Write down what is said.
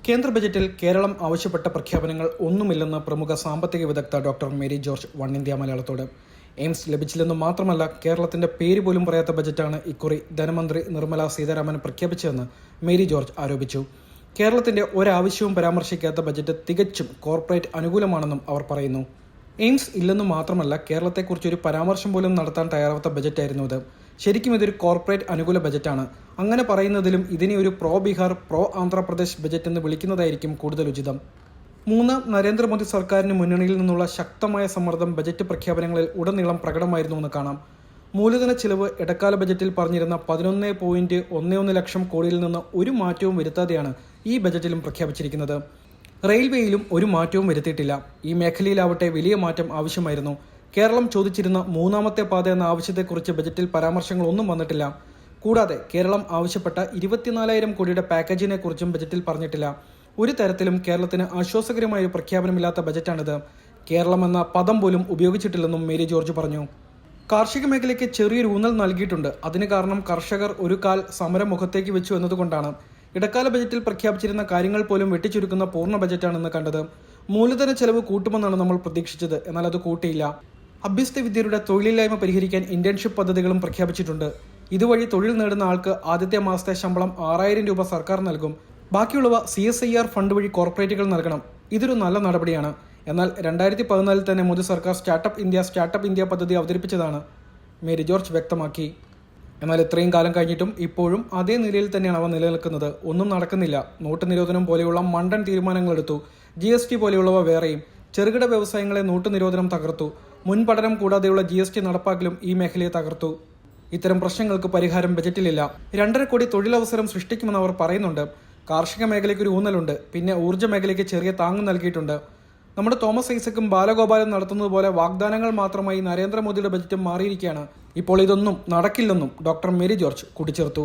കേന്ദ്ര ബജറ്റിൽ കേരളം ആവശ്യപ്പെട്ട പ്രഖ്യാപനങ്ങൾ ഒന്നുമില്ലെന്ന് പ്രമുഖ സാമ്പത്തിക വിദഗ്ധ doctor Mary George one India മലയാളത്തോട്. എയിംസ് ലഭിച്ചില്ലെന്ന് മാത്രമല്ല, കേരളത്തിന്റെ പേര് പോലും പറയാത്ത ബജറ്റാണ് ഇക്കുറി ധനമന്ത്രി നിർമ്മല സീതാരാമൻ പ്രഖ്യാപിച്ചതെന്ന് മേരി ജോർജ് ആരോപിച്ചു. കേരളത്തിന്റെ ഒരാവശ്യവും പരാമർശിക്കാത്ത ബജറ്റ് തികച്ചും കോർപ്പറേറ്റ് അനുകൂലമാണെന്നും അവർ പറയുന്നു. എയിംസ് ഇല്ലെന്നു മാത്രമല്ല, കേരളത്തെക്കുറിച്ച് ഒരു പരാമർശം പോലും നടത്താൻ തയ്യാറാവാത്ത ബജറ്റായിരുന്നു ഇത്. ശരിക്കും ഇതൊരു കോർപ്പറേറ്റ് അനുകൂല ബജറ്റാണ്. അങ്ങനെ പറയുന്നതിലും ഇതിനെ ഒരു pro Bihar, pro Andhra Pradesh budget എന്ന് വിളിക്കുന്നതായിരിക്കും കൂടുതൽ ഉചിതം. മൂന്നാം നരേന്ദ്രമോദി സർക്കാരിന് മുന്നണിയിൽ നിന്നുള്ള ശക്തമായ സമ്മർദ്ദം ബജറ്റ് പ്രഖ്യാപനങ്ങളിൽ ഉടനീളം പ്രകടമായിരുന്നുവെന്ന് കാണാം. മൂലധന ചിലവ് ഇടക്കാല ബജറ്റിൽ പറഞ്ഞിരുന്ന 11.11 ലക്ഷം കോടിയിൽ നിന്ന് ഒരു മാറ്റവും വരുത്താതെയാണ് ഈ ബജറ്റിലും പ്രഖ്യാപിച്ചിരിക്കുന്നത്. റെയിൽവേയിലും ഒരു മാറ്റവും വരുത്തിയിട്ടില്ല. ഈ മേഖലയിലാവട്ടെ വലിയ മാറ്റം ആവശ്യമായിരുന്നു. കേരളം ചോദിച്ചിരുന്ന മൂന്നാമത്തെ പാത എന്ന ആവശ്യത്തെക്കുറിച്ച് ബജറ്റിൽ പരാമർശങ്ങളൊന്നും വന്നിട്ടില്ല. കൂടാതെ കേരളം ആവശ്യപ്പെട്ട 24,000 കോടിയുടെ പാക്കേജിനെ കുറിച്ചും ബജറ്റിൽ പറഞ്ഞിട്ടില്ല. ഒരു തരത്തിലും കേരളത്തിന് ആശ്വാസകരമായ പ്രഖ്യാപനമില്ലാത്ത ബജറ്റാണിത്. കേരളം എന്ന പദം പോലും ഉപയോഗിച്ചിട്ടില്ലെന്നും മേരി ജോർജ് പറഞ്ഞു. കാർഷിക മേഖലയ്ക്ക് ചെറിയൊരു ഊന്നൽ നൽകിയിട്ടുണ്ട്. അതിന് കാരണം കർഷകർ ഒരു കാൽ സമരം മുഖത്തേക്ക് വെച്ചു എന്നതുകൊണ്ടാണ്. ഇടക്കാല ബജറ്റിൽ പ്രഖ്യാപിച്ചിരുന്ന കാര്യങ്ങൾ പോലും വെട്ടിച്ചുരുക്കുന്ന പൂർണ്ണ ബജറ്റാണെന്ന് കണ്ടത്. മൂലധന ചെലവ് കൂട്ടുമെന്നാണ് നമ്മൾ പ്രതീക്ഷിച്ചത്, എന്നാൽ അത് കൂട്ടിയില്ല. അഭ്യസ്ത വിദ്യരുടെ തൊഴിലില്ലായ്മ പരിഹരിക്കാൻ ഇന്റേൺഷിപ്പ് പദ്ധതികളും പ്രഖ്യാപിച്ചിട്ടുണ്ട്. ഇതുവഴി തൊഴിൽ നേടുന്ന ആൾക്ക് ആദ്യത്തെ മാസത്തെ ശമ്പളം 6,000 രൂപ സർക്കാർ നൽകും. ബാക്കിയുള്ളവ CSIR ഫണ്ട് വഴി കോർപ്പറേറ്റുകൾ നൽകണം. ഇതൊരു നല്ല നടപടിയാണ്. എന്നാൽ 2014 തന്നെ മോദി സർക്കാർ സ്റ്റാർട്ടപ്പ് ഇന്ത്യ പദ്ധതി അവതരിപ്പിച്ചതാണ്, മേരി ജോർജ് വ്യക്തമാക്കി. എന്നാൽ ഇത്രയും കാലം കഴിഞ്ഞിട്ടും ഇപ്പോഴും അതേ നിലയിൽ തന്നെയാണ് അവ നിലനിൽക്കുന്നത്. ഒന്നും നടക്കുന്നില്ല. നോട്ട് നിരോധനം പോലെയുള്ള മണ്ടൻ തീരുമാനങ്ങളെടുത്തു. GST പോലെയുള്ളവ വേറെയും. ചെറുകിട വ്യവസായങ്ങളെ നോട്ട് നിരോധനം തകർത്തു. മുൻ പഠനം കൂടാതെയുള്ള GST നടപ്പാക്കലും ഈ മേഖലയെ തകർത്തു. ഇത്തരം പ്രശ്നങ്ങൾക്ക് പരിഹാരം ബജറ്റിലില്ല. 2.5 കോടി തൊഴിലവസരം സൃഷ്ടിക്കുമെന്ന് അവർ പറയുന്നുണ്ട്. കാർഷിക മേഖലയ്ക്ക് ഒരു ഊന്നലുണ്ട്. പിന്നെ ഊർജ്ജ മേഖലയ്ക്ക് ചെറിയ താങ്ങ് നൽകിയിട്ടുണ്ട്. നമ്മുടെ തോമസ് ഐസക്കും ബാലഗോപാലും നടത്തുന്നത് പോലെ വാഗ്ദാനങ്ങൾ മാത്രമായി നരേന്ദ്രമോദിയുടെ ബജറ്റും മാറിയിരിക്കുകയാണ്. ഇപ്പോൾ ഇതൊന്നും നടക്കില്ലെന്നും ഡോക്ടർ മേരി ജോർജ് കൂട്ടിച്ചേർത്തു.